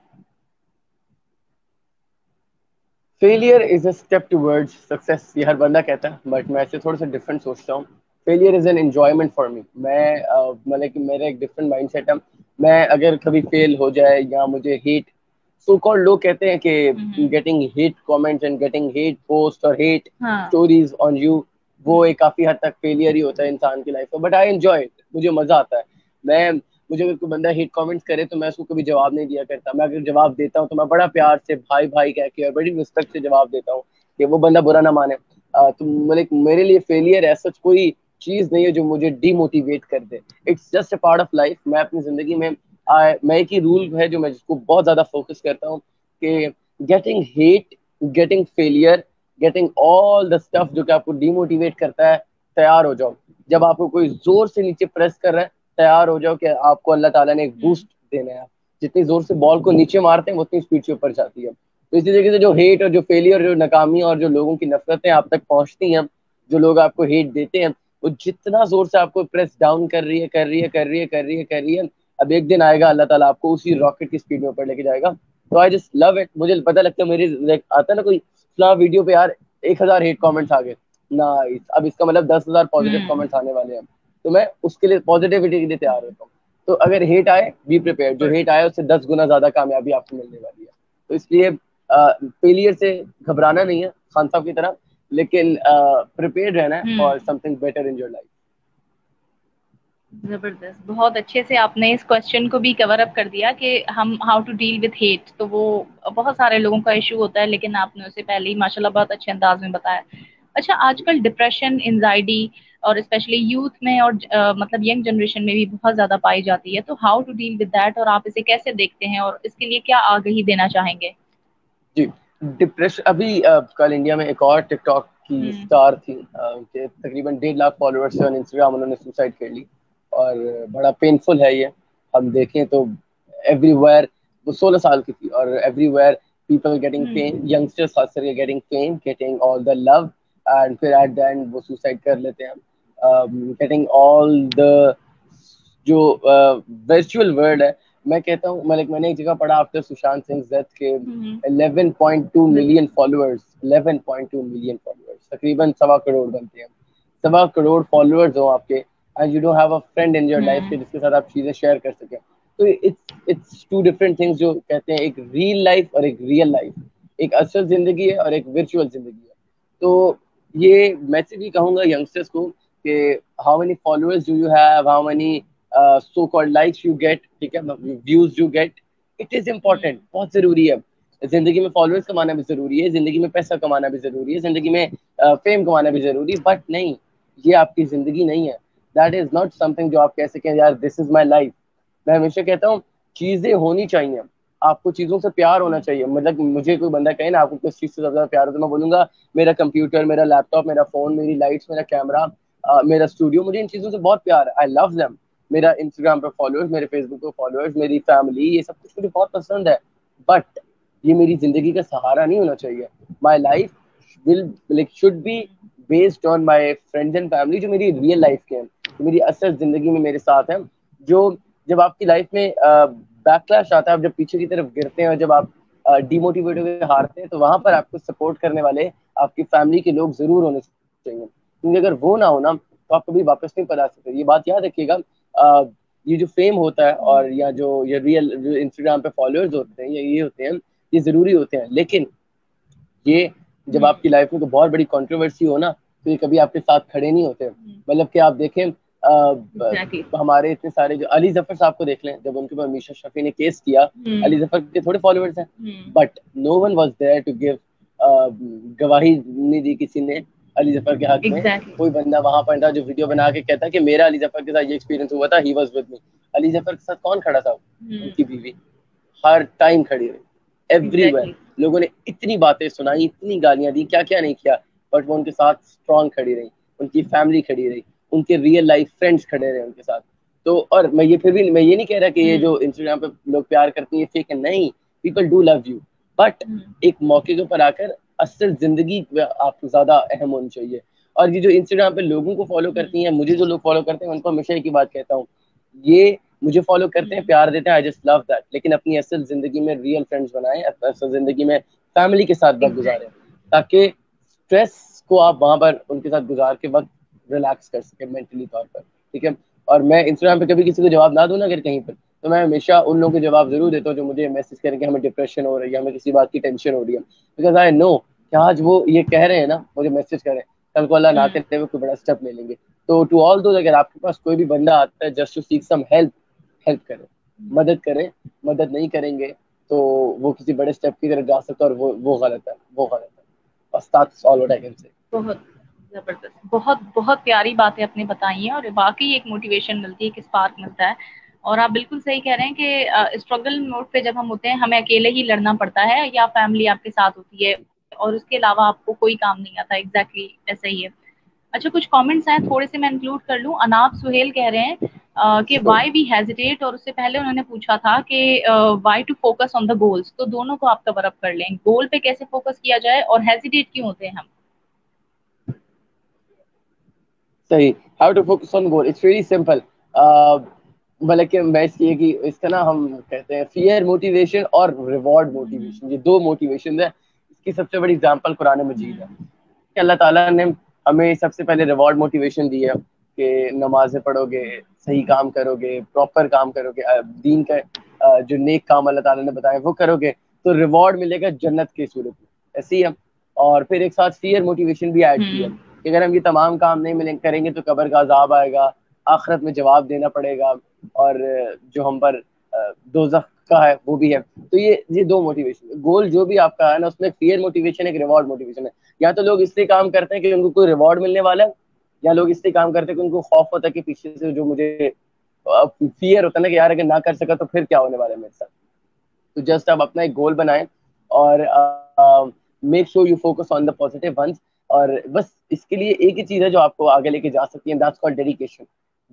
Speaker 1: Failure is a step towards success, ये हर बंदा कहता है, बट मैं ऐसे थोड़ा सा डिफरेंट सोचता हूँ। Failure is an enjoyment for me. मतलब कि मेरा एक डिफरेंट माइंड सेट है। मैं अगर कभी फेल हो जाए या मुझे हेट, सो कॉल्ड लोग कहते हैं कि getting hate comments and getting hate post और हेट
Speaker 2: हाँ।
Speaker 1: स्टोरीज ऑन यू, वो एक काफी हद तक फेलियर ही होता है इंसान की लाइफ में। बट आई एंजॉय इट, मुझे मजा आता है। मैं मुझे अगर कोई बंदा हेट कमेंट्स करे तो मैं उसको कभी जवाब नहीं दिया करता। मैं अगर जवाब देता हूँ तो मैं बड़ा प्यार से भाई भाई कह के और बड़ी रिस्पेक्ट से जवाब देता हूँ कि वो बंदा बुरा ना माने। तो मेरे लिए फेलियर ऐसा कोई चीज नहीं है जो मुझे डिमोटिवेट कर दे। It's just a part of life. मैं अपनी जिंदगी में मैं एक ही रूल है जो मैं जिसको बहुत ज्यादा फोकस करता हूँ कि getting hate, getting failure, getting all the stuff जो कि आपको डिमोटिवेट करता है, तैयार हो जाओ। जब आपको कोई जोर से नीचे प्रेस कर रहा है, तैयार हो जाओ कि आपको अल्लाह ताला ने एक बूस्ट देना है। जितनी जोर से बॉल को नीचे मारते हैं उतनी स्पीड से ऊपर जाती है। तो इसी तरीके से जो हेट और जो फेलियर, जो नाकामी और जो लोगों की नफरतें आप तक पहुंचती हैं, जो लोग आपको हेट देते हैं, वो जितना जोर से आपको प्रेस डाउन कर रही है, कर रही है, कर रही है, कर रही है, कर रही है, अब एक दिन आएगा अल्लाह ताला आपको उसी रॉकेट की स्पीड में ऊपर लेके जाएगा। तो आई जस्ट लव इट। मुझे पता लगता है मेरी आता है ना कोई वीडियो पे यार 1,000 हेट कमेंट्स आ गए, नाइस, अब इसका मतलब 10,000 पॉजिटिव कमेंट्स आने वाले हैं। तो मैं उसके लिए पॉजिटिविटी के लिए तैयार होता हूँ। तो अगर हेट आए, बी प्रिपेयर, जो हेट आए उससे 10 गुना ज्यादा कामयाबी आपको मिलने वाली है। तो इसलिए फेलियर से घबराना नहीं है खान साहब की तरह, लेकिन प्रिपेयर रहना है for something better in your life.
Speaker 2: जबरदस्त, बहुत अच्छे से आपने इस क्वेश्चन को भी कवर अप कर दिया कि हम how to deal with hate. तो वो बहुत सारे लोगों का इशू होता है, लेकिन आपने उसे पहले ही माशाल्लाह बहुत अच्छे अंदाज में बताया। अच्छा, आजकल डिप्रेशन, एंजाइटी और स्पेशली यूथ में और मतलब यंग जनरेशन में भी बहुत ज्यादा पाई जाती है। तो how to deal with that, और आप इसे कैसे देखते हैं और इसके लिए क्या आगाही देना चाहेंगे?
Speaker 1: जी, डिप्रेशन अभी कल इंडिया में एक और टिकटॉक की स्टार थी, उनके तकरीबन 1.5 लाख फॉलोअर्स थे ऑन इंस्टाग्राम, उन्होंने सुसाइड कर ली। और बड़ा पेनफुल है ये। हम देखें तो एवरीवेयर, वो 16 साल की थी और everywhere people getting fame, youngsters खास करके getting fame, getting all the love, and फिर एट द एंड वो सुसाइड कर लेते हैं। गेटिंग ऑल द जो वर्चुअल वर्ल्ड है। मैं कहता हूँ, मैंने एक जगह पढ़ा आफ्टर सुशांत सिंह डेथ के 11.2 मिलियन फॉलोअर्स, 11.2 मिलियन फॉलोअर्स तकरीबन 1.25 करोड़ बनते हैं। 1.25 करोड़ फॉलोअर्स हो आपके, and you don't have a friend in your life जिसके साथ आप चीजें शेयर कर सकें। तो इट्स टू डिफरेंट थिंग्स। जो कहते हैं एक रियल लाइफ और एक रियल लाइफ, एक असल जिंदगी है और एक वर्चुअल जिंदगी है। तो ये मैसेज भी कहूंगा यंगस्टर्स को कि how many followers do you have, how many so called likes you get, ठीक है, views you get, it is important, बहुत जरूरी है। जिंदगी में फॉलोअर्स कमाना भी जरूरी है, जिंदगी में पैसा कमाना भी जरूरी है, जिंदगी में फेम कमाना भी जरूरी है, बट नहीं, ये आपकी जिंदगी नहीं है। दैट इज नॉट समथिंग जो आप कह सकें यार दिस इज माई लाइफ। मैं हमेशा कहता हूँ चीजें होनी चाहिए, आपको चीजों से प्यार होना चाहिए। मतलब मुझे कोई बंदा कहे ना आपको किस चीज से ज्यादा प्यार हो, तो मैं बोलूंगा मेरा कंप्यूटर, मेरा लैपटॉप, मेरा फोन, मेरी लाइट्स, मेरा कैमरा, मेरा स्टूडियो, मुझे इन चीजों से बहुत प्यार है। I love them. मेरा इंस्टाग्राम पे फॉलोअर्स, मेरे फेसबुक पे फॉलोअर्स, मेरी फैमिली, ये सब कुछ मुझे बहुत पसंद है, बट ये मेरी जिंदगी का सहारा नहीं होना चाहिए। My life will like should be based on my friends and family, जो मेरी रियल लाइफ के हैं, जो मेरी असल जिंदगी में मेरे साथ हैं। जो जब आपकी लाइफ में बैकलैश आता है, आप जब पीछे की तरफ गिरते हैं और जब आप डिमोटिवेट होकर हारते हैं, तो वहां पर आपको सपोर्ट करने वाले आपकी फैमिली के लोग जरूर होने चाहिए, क्योंकि अगर वो ना हो ना तो आप कभी वापस नहीं पढ़ा सकते। ये बात याद रखिएगा। ये जो फेम होता है और या जो ये रियल जो इंस्टाग्राम पे फॉलोअर्स होते हैं, ये होते हैं, ये जरूरी होते हैं, लेकिन ये जब आपकी लाइफ में कोई बहुत बड़ी कंट्रोवर्सी हो ना, तो ये कभी आपके साथ खड़े नहीं होते। मतलब कि आप देखें
Speaker 2: एग्जैक्टली।
Speaker 1: हमारे इतने सारे जो अली जफर साहब को देख लें, जब उनके ऊपर मीशा शफी ने केस किया, अली जफर के थोड़े फॉलोअर्स हैं, but no one was there to give गवाही नहीं दी किसी ने अली जफर के हक में।
Speaker 2: एग्जैक्टली।
Speaker 1: कोई बंदा वहां पर था जो वीडियो बना के कहता कि मेरा अली जफर के साथ ये एक्सपीरियंस हुआ था, he was with me. Ali Zafar के साथ कौन खड़ा था? उनकी बीवी हर टाइम खड़ी रही, एवरीवेयर।
Speaker 2: एग्जैक्टली।
Speaker 1: लोगों ने इतनी बातें सुनाई, इतनी गालियां दी, क्या क्या नहीं किया, बट वो उनके साथ स्ट्रांग खड़ी रही, उनकी फैमिली खड़ी रही, उनके रियल लाइफ फ्रेंड्स खड़े रहे उनके साथ। तो और मैं ये फिर भी मैं ये नहीं कह रहा कि ये जो इंस्टाग्राम पे लोग प्यार करते हैं ये फेक है, नहीं, people do love you, but एक मौके के ऊपर आकर असल जिंदगी आपको ज्यादा अहम होनी चाहिए। और ये जो इंस्टाग्राम पे लोगों को फॉलो करती हैं, मुझे जो लोग फॉलो करते हैं, उनको हमेशा एक ही बात कहता हूँ, ये मुझे फॉलो करते हैं, प्यार देते हैं, आई जस्ट लव दैट, लेकिन अपनी असल जिंदगी में रियल फ्रेंड्स बनाएं, असल जिंदगी में फैमिली के साथ वक्त गुजारें, ताकि स्ट्रेस को आप वहां पर उनके साथ गुजार के वक्त रिलैक्स कर सके मेंटली तौर पर, ठीक है। और मैं इंस्टाग्राम पे कभी किसी को जवाब ना दूं ना अगर कहीं पर, तो मैं हमेशा उन लोगों को जवाब जरूर देता हूँ जो मुझे मैसेज करें कि हमें डिप्रेशन हो रही है, हमें किसी बात की टेंशन हो रही है, बिकॉज आई नो कि आज वो ये कह रहे हैं ना, मुझे मैसेज करें, कल को अल्लाह ना करे वो कोई बड़ा स्टेप ले लेंगे। तो टू ऑल दो, अगर आपके पास कोई भी बंदा आता है just to seek some help, help करें, मदद करें। मदद नहीं करेंगे तो वो किसी बड़े स्टेप की तरफ जा सकता है, और वो गलत है, वो गलत है। बस that's all what I can say.
Speaker 2: बहुत जबरदस्त, बहुत बहुत प्यारी बातें आपने बताई हैं, और वाकई एक मोटिवेशन मिलती है, एक स्पार्क मिलता है। और आप बिल्कुल सही कह रहे हैं कि स्ट्रगल मोड पे जब हम होते हैं, हमें अकेले ही लड़ना पड़ता है, या फैमिली आपके साथ होती है, और उसके अलावा आपको कोई काम नहीं आता। एग्जैक्टली ऐसा ही है। अच्छा, कुछ कमेंट्स हैं, थोड़े से मैं इंक्लूड कर लूं। अनाब सुहेल कह रहे हैं कि
Speaker 1: Sure.
Speaker 2: व्हाई वी हेजिटेट, और उससे पहले उन्होंने पूछा था कि why to focus on the goals. तो दोनों को आप कवर अप कर लें, गोल पे कैसे फोकस किया जाए और हेजिटेट क्यों होते हैं हम।
Speaker 1: सही। How to focus on goal, it's very simple. मतलब कि मैं इसकी कि इसका ना हम कहते हैं फियर मोटिवेशन और रिवॉर्ड मोटिवेशन, ये दो मोटिवेशन है। इसकी सबसे बड़ी एग्जांपल कुरान मजीद है कि अल्लाह ताला ने हमें सबसे पहले रिवॉर्ड मोटिवेशन दी है कि नमाजें पढ़ोगे, सही काम करोगे, प्रॉपर काम करोगे, दीन का जो नेक काम अल्लाह ताला ने बताए वो करोगे, तो रिवॉर्ड मिलेगा जन्नत की सूरत में। ऐसी है। और फिर एक साथ फियर मोटिवेशन भी ऐड की है कि अगर हम ये तमाम काम नहीं मिलेंगे करेंगे तो कब्र का अजाब आएगा, आखिरत में जवाब देना पड़ेगा, और जो हम पर दोज़ख का है वो भी है। तो ये दो मोटिवेशन गोल जो भी आपका है ना, उसमें फियर मोटिवेशन एक रिवॉर्ड मोटिवेशन है। या तो लोग इसलिए काम करते हैं कि उनको कोई रिवॉर्ड मिलने वाला है, या लोग इसलिए काम करते हैं कि उनको खौफ होता है कि पीछे से जो मुझे फियर होता है ना कि यार अगर ना कर सका तो फिर क्या होने वाला है मेरे साथ। तो जस्ट आप अपना एक गोल बनाएं, और make sure you focus on the positive once. और बस इसके लिए एक ही चीज है जो आपको आगे लेके जा सकती है, दैट्स कॉल्ड डेडिकेशन।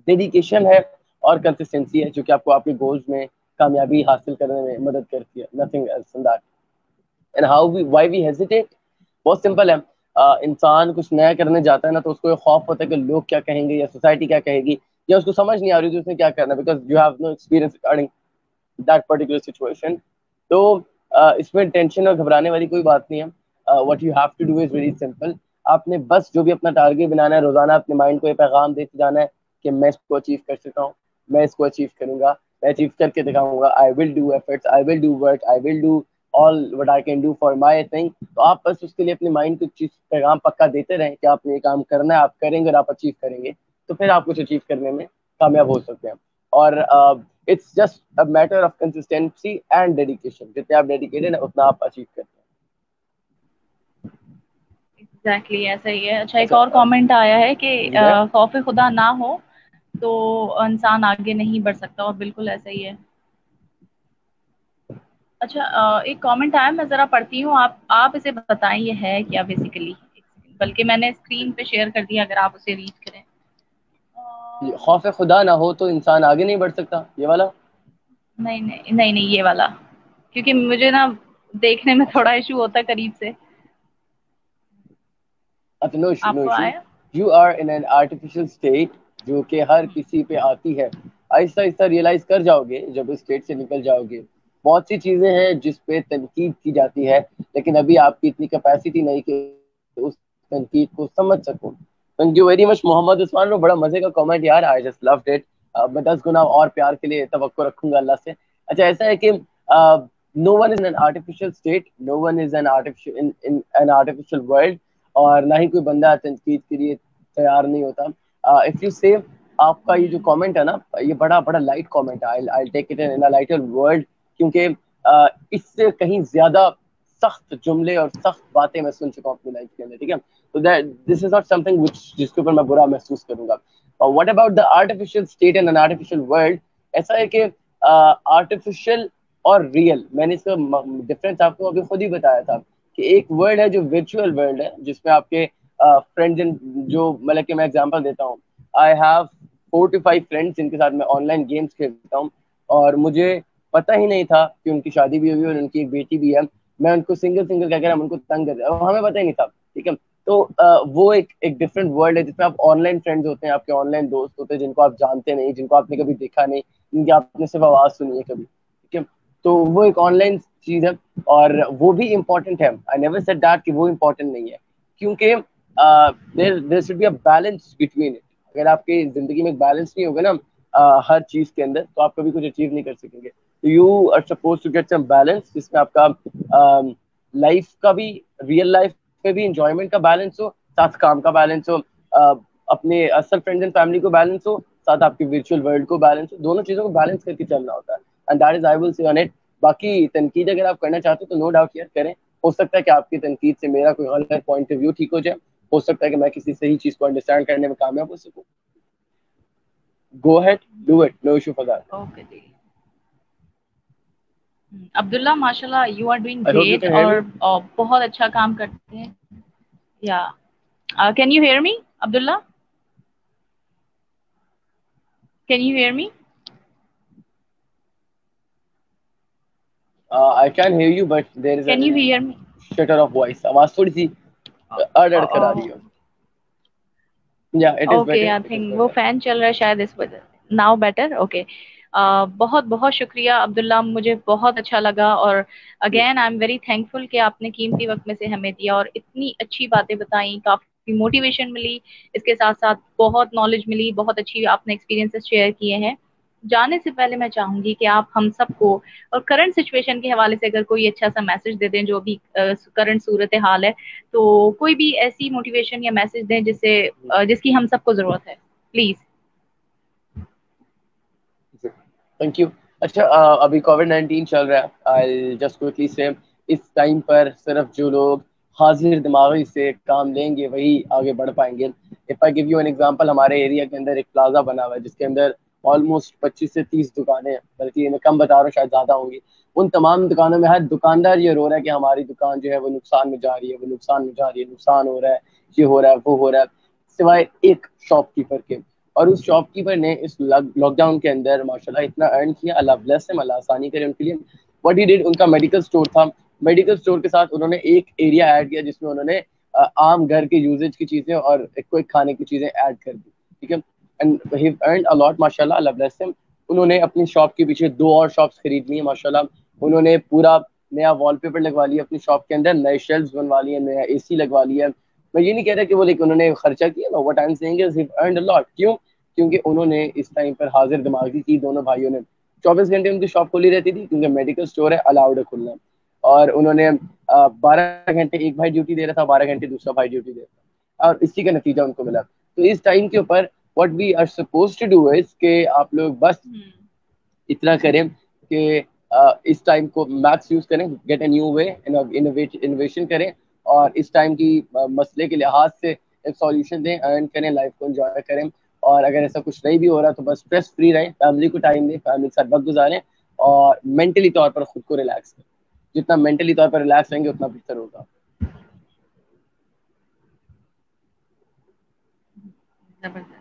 Speaker 1: डेडिकेशन है और कंसिस्टेंसी है जो कि आपको आपके गोल्स में कामयाबी हासिल करने में मदद करती है, nothing else than that. And how we why we hesitate, बहुत सिंपल है। इंसान कुछ नया करने जाता है ना, तो उसको ये खौफ होता है कि लोग क्या कहेंगे या सोसाइटी क्या कहेगी, या उसको समझ नहीं आ रही थी उसने क्या करना, because you have no experience regarding that particular situation. तो इसमें टेंशन और घबराने वाली कोई बात नहीं है। What you have to do is very simple. आपने बस जो भी अपना टारगेट बनाना है, रोजाना अपने माइंड को ये पैगाम देते जाना है कि मैं इसको अचीव कर सकता हूँ, मैं इसको अचीव करूंगा, मैं अचीव करके दिखाऊंगा। I will do efforts, I will do work, I will do all what I can do for my thing. तो आप बस उसके लिए अपने माइंड को चीज पैगाम पक्का देते रहें कि आपने ये काम करना है, आप करेंगे और आप अचीव करेंगे, तो फिर आप कुछ अचीव करने में कामयाब हो सकते हैं। और it's just a matter of consistency and dedication, जितने आप डेडिकेटेड है उतना आप अचीव करते हैं।
Speaker 2: एग्जैक्टली ऐसा ही है। अच्छा, एक
Speaker 1: अच्छा,
Speaker 2: और कमेंट आया है कि
Speaker 1: जी है।
Speaker 2: खौफ खुदा ना हो तो इंसान आगे नहीं बढ़ सकता, और बिल्कुल ऐसा ही है। अच्छा, एक कमेंट आया, मैं जरा पढ़ती हूँ, आप इसे बताएं ये है क्या बेसिकली। बल्कि मैंने स्क्रीन पे शेयर कर दिया, अगर आप उसे रीड करें।
Speaker 1: खौफ खुदा ना हो तो इंसान आगे नहीं बढ़ सकता, ये वाला।
Speaker 2: नहीं नहीं नहीं नहीं, ये वाला, क्योंकि मुझे ना देखने में
Speaker 1: अच्छा
Speaker 2: थोड़ा इशू होता है करीब से।
Speaker 1: अच्छा, नो इशू नो
Speaker 2: आपको
Speaker 1: इशू।
Speaker 2: आया?
Speaker 1: You are in an artificial state जो कि हर किसी पे आती है। आहिस्ता आहिस्ता रियलाइज कर जाओगे जब इस स्टेट से निकल जाओगे। बहुत सी चीजें हैं जिस पे तनकीद की जाती है, लेकिन अभी आपकी इतनी कैपेसिटी नहीं कि उस तनकीद को समझ सको। Thank you very much Mohammad Usman, no बड़ा मजे का कमेंट यार, आई जस्ट लव्ड इट। मैं 10 गुना और प्यार के लिए तवक्को रखूंगा अल्लाह से। अच्छा, ऐसा है कि no one is an artificial state, no one is an artificial in an artificial world, और ना ही कोई बंदा तनकीद के लिए तैयार नहीं होता। इफ यू से आपका ये जो कमेंट है ना, ये बड़ा बड़ा लाइट कमेंट है, I take it in a lighter world, क्योंकि इससे कहीं ज्यादा सख्त जुमले और सख्त बातें मैं सुन चुका हूँ अपनी लाइफ के अंदर, ठीक है। तो that this is not something which जिसके ऊपर मैं बुरा महसूस करूंगा। What about the artificial state and N artificial world. ऐसा है कि आर्टिफिशियल और रियल, मैंने इसका डिफरेंस आपको अभी खुद ही बताया था कि एक वर्ल्ड है जो वर्चुअल वर्ल्ड है, जिसमें आपके फ्रेंड्स जो मतलब कि मैं एग्जांपल देता हूँ, आई हैव 4 to 5 फ्रेंड्स जिनके साथ मैं ऑनलाइन गेम्स खेलता हूँ, और मुझे पता ही नहीं था कि उनकी शादी भी हुई और उनकी एक बेटी भी है। मैं उनको सिंगल सिंगल कहकर हम उनको तंग कर, हमें पता ही नहीं था, ठीक है। तो वो एक एक डिफरेंट वर्ल्ड है जिसमें आप ऑनलाइन फ्रेंड्स होते हैं, आपके ऑनलाइन दोस्त होते हैं जिनको आप जानते नहीं, जिनको आपने कभी देखा नहीं, जिनकी आपने सिर्फ आवाज सुनी है कभी, ठीक है। तो वो एक ऑनलाइन चीज है, और वो भी इम्पोर्टेंट है। आई नेवर सेड दैट कि वो इम्पोर्टेंट नहीं है, क्योंकि there should be a balance between it. अगर आपकी जिंदगी में एक बैलेंस नहीं होगा ना हर चीज के अंदर, तो आप कभी कुछ अचीव नहीं कर सकेंगे। तो you are suppose to get some balance, जिसमें आपका लाइफ का भी, रियल लाइफ में भी इंजॉयमेंट का बैलेंस हो, साथ काम का बैलेंस हो, अपने असल फ्रेंड्स एंड फैमिली को बैलेंस हो, साथ आपकी वर्चुअल वर्ल्ड को बैलेंस, दोनों चीजों को बैलेंस करके चलना होता है, and that is I will say on it. बाकी तनकीद अगर आप करना चाहते हो तो नो डाउट यार करें। हो सकता है कि आपकी तनकीद से मेरा कोई गलत पॉइंट ऑफ व्यू ठीक हो जाए, हो सकता है कि मैं किसी सही चीज को अंडरस्टैंड करने में कामयाब हो सकूं। Go ahead, do it, no issue for that.
Speaker 2: Okay ji. Abdullah माशाल्लाह you are doing
Speaker 1: I hope you
Speaker 2: great,
Speaker 1: can hear me.
Speaker 2: और बहुत अच्छा काम करते हैं। या can you hear me Abdullah? Can you hear me?
Speaker 1: I can hear you but there is
Speaker 2: can
Speaker 1: an
Speaker 2: you hear me?
Speaker 1: Shutter off voice, आवाज थोड़ी सी अड़ अड़ कर आ रही है। या it is
Speaker 2: okay,
Speaker 1: better,
Speaker 2: I
Speaker 1: it is
Speaker 2: think वो
Speaker 1: better.
Speaker 2: Fan चल रहा है शायद इस वजह से। Now better? ओके। बहुत बहुत शुक्रिया अब्दुल्ला, मुझे बहुत अच्छा लगा, और again I am very thankful कि आपने कीमती वक्त में से हमें दिया और इतनी अच्छी बातें बताई, काफी मोटिवेशन मिली, इसके साथ साथ बहुत नॉलेज मिली, बहुत अच्छी आपने एक्सपीरियंसेस शेयर किए हैं। जाने से पहले मैं चाहूंगी कि आप हम सबको और करंट सिचुएशन के हवाले से अगर कोई अच्छा सा मैसेज दे दें, जो भी करंट सूरत हाल है, तो कोई भी ऐसी मोटिवेशन या मैसेज दें जिससे जिसकी हम सबको जरूरत है, प्लीज।
Speaker 1: Thank you. अच्छा, अभी कोविड-19 चल रहा है। आई जस्ट क्विकली से, इस टाइम पर सिर्फ जो लोग हाजिर दिमागी से काम लेंगे वही आगे बढ़ पाएंगे। If I give you an example, हमारे एरिया के अंदर एक प्लाजा बना हुआ है जिसके अंदर ऑलमोस्ट 25 से 30 दुकानें हैं, बल्कि मैं कम बता रहा हूँ, शायद ज़्यादा होंगी। उन तमाम दुकानों में हर दुकानदार ये रो रहा है कि हमारी दुकान जो है वो नुकसान में जा रही है, वो नुकसान में जा रही है, नुकसान हो रहा है, ये हो रहा है, वो हो रहा है, सिवाय एक शॉपकीपर के। और उस शॉपकीपर ने इस लॉकडाउन के अंदर माशाल्लाह इतना अर्न किया, अल्लाह ब्लेस हिम, अल्लाह आसानी करे उनके लिए। व्हाट ही डिड, उनका मेडिकल स्टोर था, मेडिकल स्टोर के साथ उन्होंने एक एरिया ऐड किया जिसमें उन्होंने आम घर के यूजेज की चीजें और कोई खाने की चीजें ऐड कर दी, ठीक है। And he earned a lot माशाल्लाह, अल्लाह ब्लेस हिम। उन्होंने अपनी शॉप के पीछे दो और शॉप्स खरीद ली है माशाल्लाह। उन्होंने पूरा नया वॉलपेपर लगवा लिया अपनी शॉप के अंदर, नए शेल्फ्स बनवा लिए, नया एसी लगवा लिया। मैं ये नहीं कह रहा कि वो लेकिन उन्होंने खर्चा किया, what I am saying is he earned a lot. क्यों? क्योंकि उन्होंने इस टाइम पर हाजिर दिमागी की, दोनों भाइयों ने 24 घंटे उनकी शॉप खुली रहती थी क्योंकि मेडिकल स्टोर है, अलाउड है खुलना। और उन्होंने 12 घंटे एक भाई ड्यूटी दे रहा था, 12 घंटे दूसरा भाई ड्यूटी दे रहा था, और इसी का नतीजा उनको मिला। तो इस टाइम के ऊपर what we are suppose to do is कि आप लोग बस इतना करें कि इस टाइम को मैक्स यूज करें, gate a new way, innovation करें, और इस टाइम की मसले के लिहाज से एक सॉल्यूशन दें, अर्न करें, लाइफ को एंजॉय करें। और अगर ऐसा कुछ नहीं भी हो रहा तो बस स्ट्रेस फ्री रहें, फैमिली को टाइम दें, फैमिली के साथ वक्त गुजारें, और मेंटली तौर पर खुद को रिलैक्स करें। जितना मेंटली तौर पर रिलैक्स रहेंगे उतना बेहतर होगा।
Speaker 2: जबरदस्त।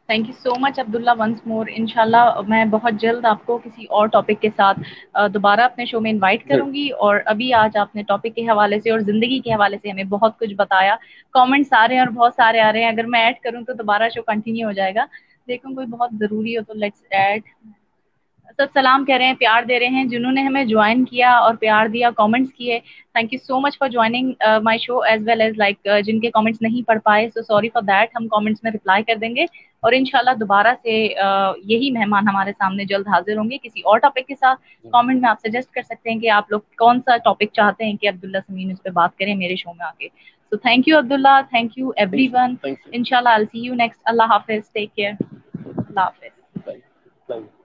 Speaker 2: Thank you so much Abdullah once more. इंशाल्लाह मैं बहुत जल्द आपको किसी और टॉपिक के साथ दोबारा अपने शो में इनवाइट
Speaker 1: जरूर।
Speaker 2: करूंगी। और अभी आज आपने टॉपिक के हवाले से और जिंदगी के हवाले से हमें बहुत कुछ बताया। कमेंट्स आ रहे हैं और बहुत सारे आ रहे हैं, अगर मैं ऐड करूं तो दोबारा शो कंटिन्यू हो जाएगा। देखूं कोई बहुत जरूरी हो तो लेट्स ऐड। सब सलाम कह रहे हैं, प्यार दे रहे हैं, जिन्होंने हमें ज्वाइन किया और प्यार दिया, कमेंट्स किए, thank you so much for joining my show as well as like जिनके कमेंट्स नहीं पढ़ पाए, सो सॉरी फॉर दैट। हम कमेंट्स में रिप्लाई कर देंगे और इंशाल्लाह दोबारा से यही मेहमान हमारे सामने जल्द हाजिर होंगे किसी और टॉपिक के साथ। कमेंट में आप सजेस्ट कर सकते हैं कि आप लोग कौन सा टॉपिक चाहते हैं कि अब्दुल्ला समीन उस पर बात करें मेरे शो में आके। So thank you Abdullah, thank you
Speaker 1: thank you,
Speaker 2: everyone.
Speaker 1: Thank you,
Speaker 2: इंशाल्लाह I will see you next. अल्लाह हाफिज, टेक केयर, अल्लाह हाफिज।
Speaker 1: Bye bye.